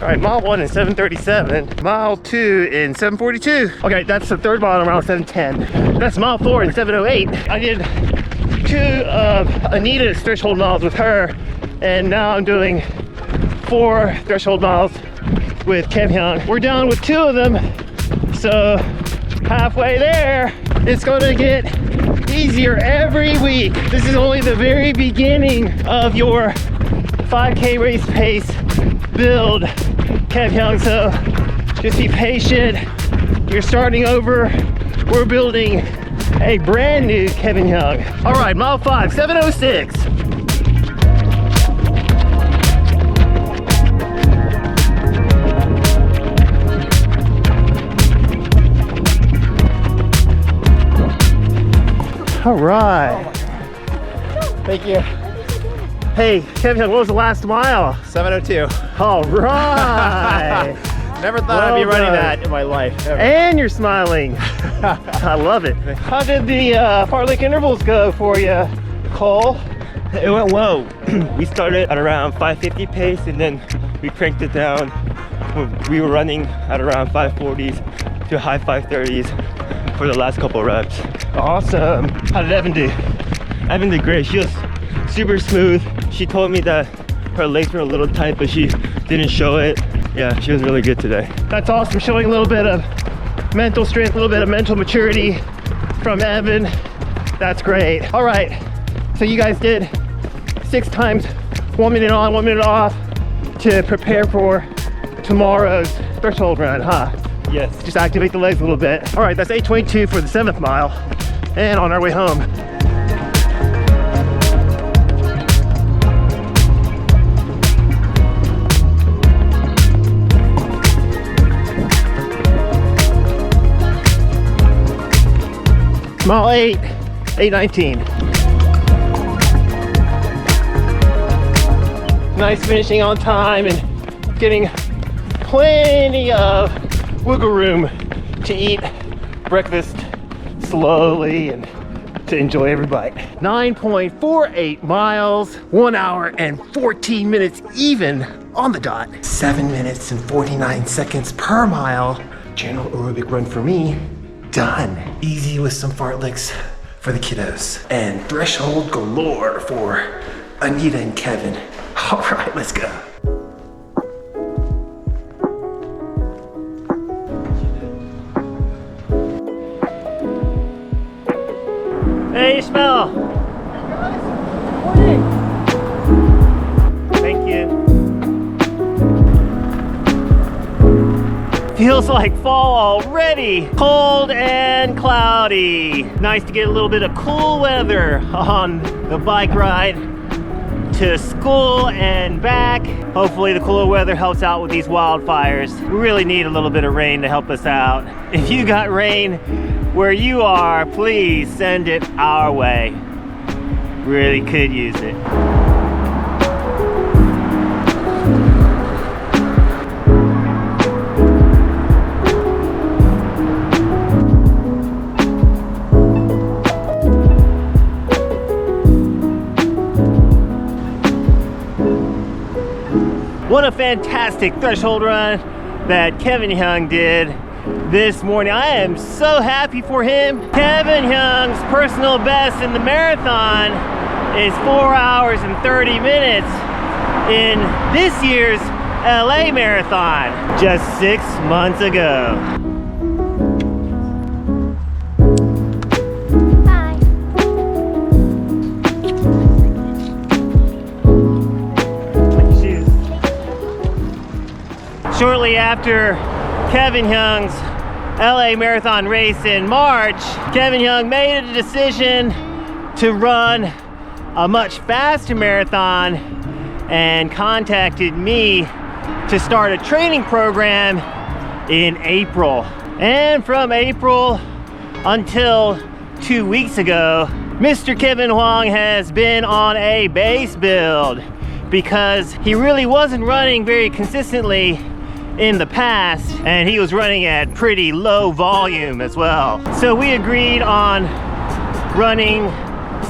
All right, mile 1 in 7:37, mile 2 in 7:42. Okay, that's the third mile around 7:10. That's mile 4 in 7:08. I did 2 of Anita's threshold miles with her, and now I'm doing 4 threshold miles with Kev Hyung. We're down with 2 of them, so halfway there. It's gonna get easier every week. This is only the very beginning of your 5K race pace build, Kev Hyung, so just be patient. You're starting over. We're building a brand new Kevin Hyung. All right, mile 5, 7:06. All right. Thank you. Hey, Kevin, what was the last mile? 7:02. All right. Never thought I'd be running that in my life. Ever. And you're smiling. I love it. How did the fartlek intervals go for you, Cole? It went well. We started at around 5:50 pace, and then we cranked it down. We were running at around 5:40s to high 5:30s for the last couple reps. Awesome. How did Evan do? Evan did great. She was super smooth. She told me that her legs were a little tight, but she didn't show it. Yeah, she was really good today. That's awesome. Showing a little bit of mental strength, a little bit of mental maturity from Evan. That's great. All right. So you guys did 6 times, 1 minute on, 1 minute off to prepare for tomorrow's threshold run, huh? Yes. Just activate the legs a little bit. All right, that's 8:22 for the 7th mile. And on our way home. Mile 8, 8:19. Nice finishing on time and getting plenty of wiggle room to eat breakfast slowly and to enjoy every bite. 9.48 miles, 1 hour and 14 minutes even on the dot. 7 minutes and 49 seconds per mile. General aerobic run for me. Done. Easy with some fartleks for the kiddos. And threshold galore for Anita and Kevin. All right, let's go. Hey, Ishmael. Morning. Thank you. Feels like fall already. Cold and cloudy. Nice to get a little bit of cool weather on the bike ride to school and back. Hopefully the cooler weather helps out with these wildfires. We really need a little bit of rain to help us out. If you got rain where you are, please send it our way. Really could use it. What a fantastic threshold run that Kevin Hyung did this morning. I am so happy for him. Kevin Hyung's personal best in the marathon is 4 hours and 30 minutes in this year's LA Marathon, just 6 months ago. Shortly after Kevin Hyung's LA Marathon race in March, Kevin Hyung made a decision to run a much faster marathon and contacted me to start a training program in April. And from April until 2 weeks ago, Mr. Kevin Hyung has been on a base build because he really wasn't running very consistently in the past, and he was running at pretty low volume as well. So we agreed on running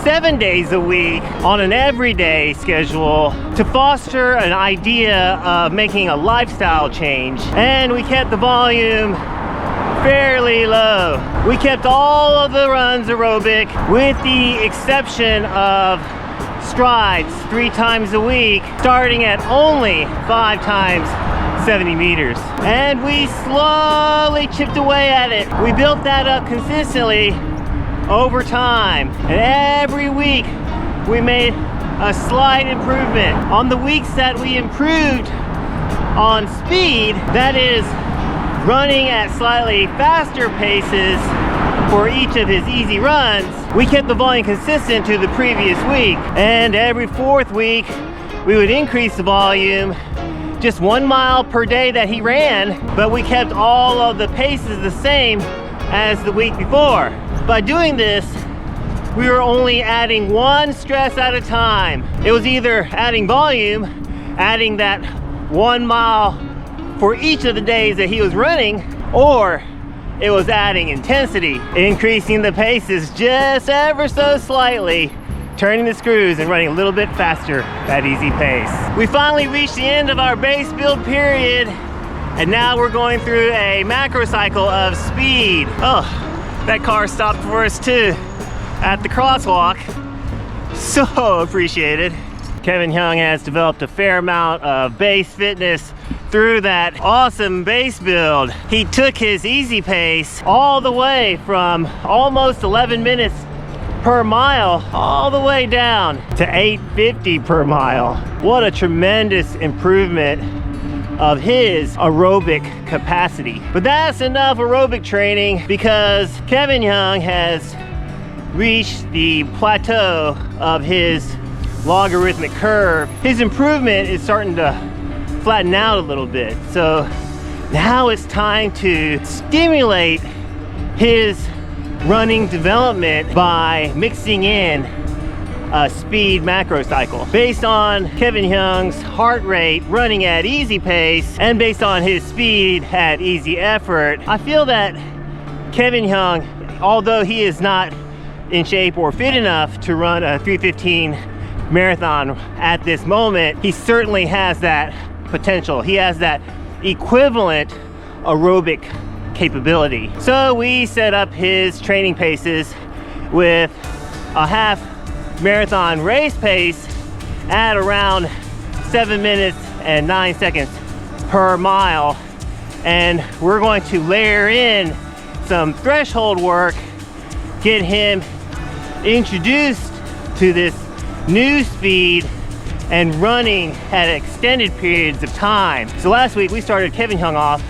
7 days a week on an everyday schedule to foster an idea of making a lifestyle change, and we kept the volume fairly low. We kept all of the runs aerobic with the exception of strides 3 times a week, starting at only 5 times 70 meters. And we slowly chipped away at it. We built that up consistently over time. And every week we made a slight improvement. On the weeks that we improved on speed, that is running at slightly faster paces for each of his easy runs, we kept the volume consistent to the previous week. And every 4th week, we would increase the volume just 1 mile per day that he ran, but we kept all of the paces the same as the week before. By doing this, we were only adding 1 stress at a time. It was either adding volume, adding that 1 mile for each of the days that he was running, or it was adding intensity, increasing the paces just ever so slightly, turning the screws and running a little bit faster at easy pace. We finally reached the end of our base build period, and now we're going through a macro cycle of speed. Oh, that car stopped for us too at the crosswalk. So appreciated. Kevin Young has developed a fair amount of base fitness through that awesome base build. He took his easy pace all the way from almost 11 minutes per mile all the way down to 8:50 per mile. What a tremendous improvement of his aerobic capacity. But that's enough aerobic training, because Kevin Young has reached the plateau of his logarithmic curve. His improvement is starting to flatten out a little bit. So now it's time to stimulate his running development by mixing in a speed macro cycle. Based on Kevin Young's heart rate running at easy pace and based on his speed at easy effort, I feel that Kevin Young, although he is not in shape or fit enough to run a 3:15 marathon at this moment, he certainly has that potential. He has that equivalent aerobic capability. So we set up his training paces with a half marathon race pace at around 7 minutes and 9 seconds per mile. And we're going to layer in some threshold work, get him introduced to this new speed and running at extended periods of time. So last week we started Kevin Young off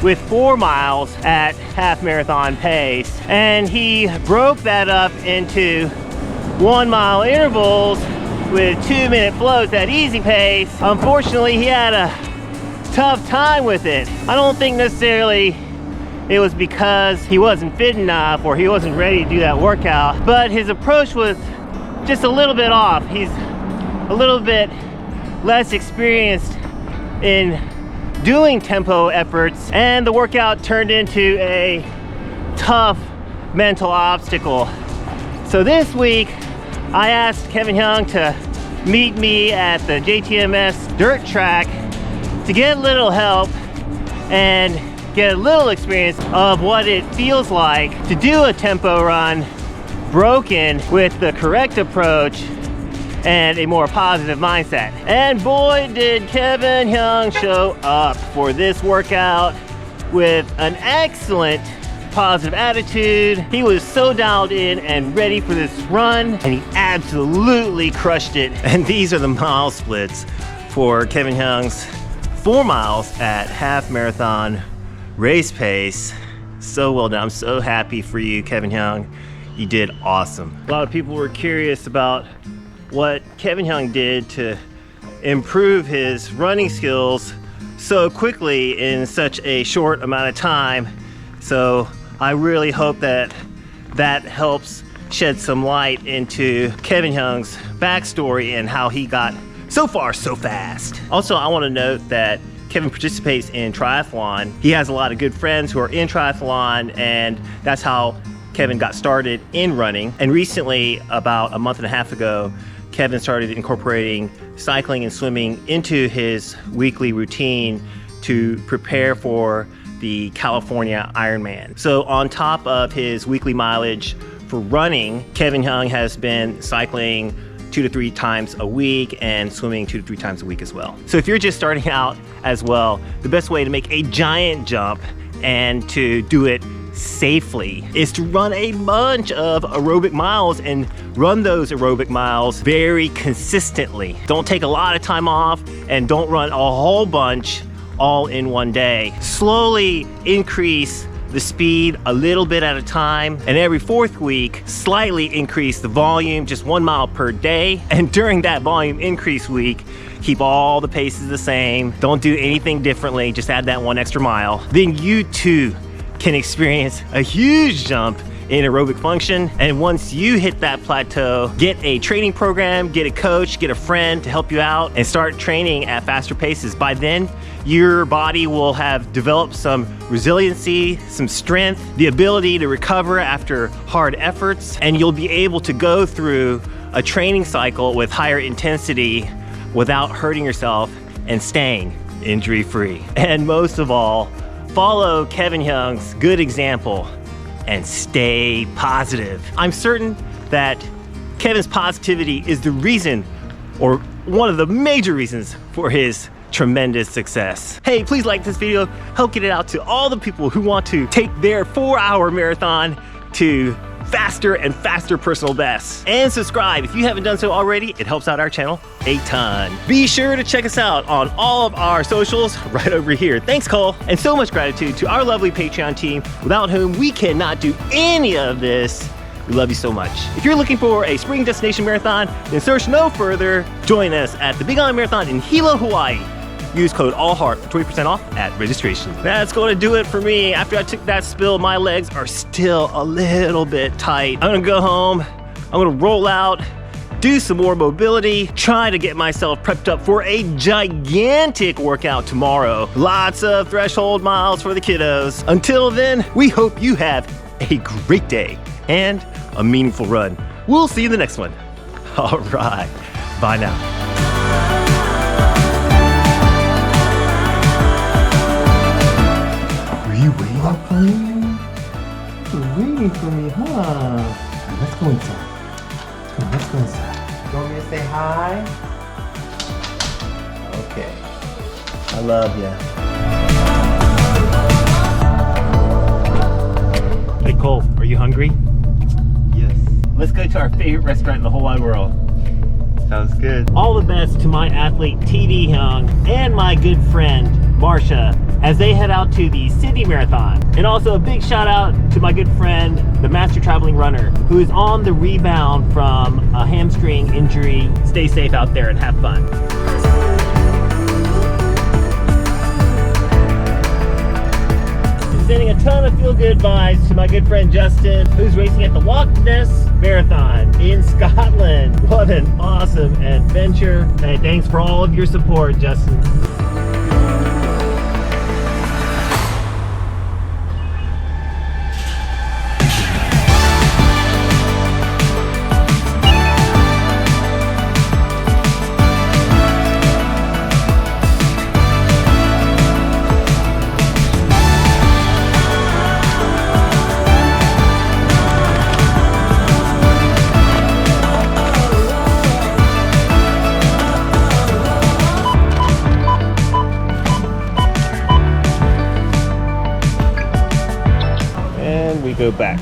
with 4 miles at half marathon pace, and he broke that up into 1 mile intervals with 2-minute floats at easy pace. Unfortunately, he had a tough time with it. I don't think necessarily it was because he wasn't fit enough or he wasn't ready to do that workout, but his approach was just a little bit off. He's a little bit less experienced in doing tempo efforts, and the workout turned into a tough mental obstacle. So this week I asked Kevin Young to meet me at the JTMS dirt track to get a little help and get a little experience of what it feels like to do a tempo run broken with the correct approach and a more positive mindset. And boy, did Kevin Young show up for this workout with an excellent positive attitude. He was so dialed in and ready for this run, and he absolutely crushed it. And these are the mile splits for Kevin Young's 4 miles at half marathon race pace. So well done. I'm so happy for you, Kevin Young. You did awesome. A lot of people were curious about what Kevin Young did to improve his running skills so quickly in such a short amount of time. So I really hope that that helps shed some light into Kevin Young's backstory and how he got so far so fast. Also, I want to note that Kevin participates in triathlon. He has a lot of good friends who are in triathlon, and that's how Kevin got started in running. And recently, about a month and a half ago, Kevin started incorporating cycling and swimming into his weekly routine to prepare for the California Ironman. So on top of his weekly mileage for running, Kevin Young has been cycling 2 to 3 times a week and swimming 2 to 3 times a week as well. So if you're just starting out as well, the best way to make a giant jump and to do it safely is to run a bunch of aerobic miles and run those aerobic miles very consistently. Don't take a lot of time off and don't run a whole bunch all in one day. Slowly increase the speed a little bit at a time, and every 4th week, slightly increase the volume, just 1 mile per day. And during that volume increase week, keep all the paces the same. Don't do anything differently, just add that 1 extra mile. Then you too can experience a huge jump in aerobic function. And once you hit that plateau, get a training program, get a coach, get a friend to help you out, and start training at faster paces. By then, your body will have developed some resiliency, some strength, the ability to recover after hard efforts, and you'll be able to go through a training cycle with higher intensity without hurting yourself and staying injury-free. And most of all, follow Kevin Young's good example and stay positive. I'm certain that Kevin's positivity is the reason, or one of the major reasons, for his tremendous success. Hey, please like this video, help get it out to all the people who want to take their 4-hour marathon to faster and faster personal bests. And subscribe if you haven't done so already. It helps out our channel a ton. Be sure to check us out on all of our socials right over here. Thanks, Cole. And so much gratitude to our lovely Patreon team, without whom we cannot do any of this. We love you so much. If you're looking for a spring destination marathon, then search no further. Join us at the Big Island Marathon in Hilo, Hawaii. Use code ALLHEART for 20% off at registration. That's going to do it for me. After I took that spill, my legs are still a little bit tight. I'm gonna go home, I'm gonna roll out, do some more mobility, try to get myself prepped up for a gigantic workout tomorrow. Lots of threshold miles for the kiddos. Until then, we hope you have a great day and a meaningful run. We'll see you in the next one. All right, bye now. Are you waiting for me? You're waiting for me, huh? Right, let's go inside. Come on, let's go inside. You want me to say hi? Okay. I love you. Hey Cole, are you hungry? Yes. Let's go to our favorite restaurant in the whole wide world. Sounds good. All the best to my athlete TD Young and my good friend Marsha as they head out to the Sydney Marathon. And also a big shout out to my good friend, the Master Traveling Runner, who is on the rebound from a hamstring injury. Stay safe out there and have fun. Sending a ton of feel-good vibes to my good friend Justin, who's racing at the Loch Ness Marathon in Scotland. What an awesome adventure. Hey, thanks for all of your support, Justin. Go back.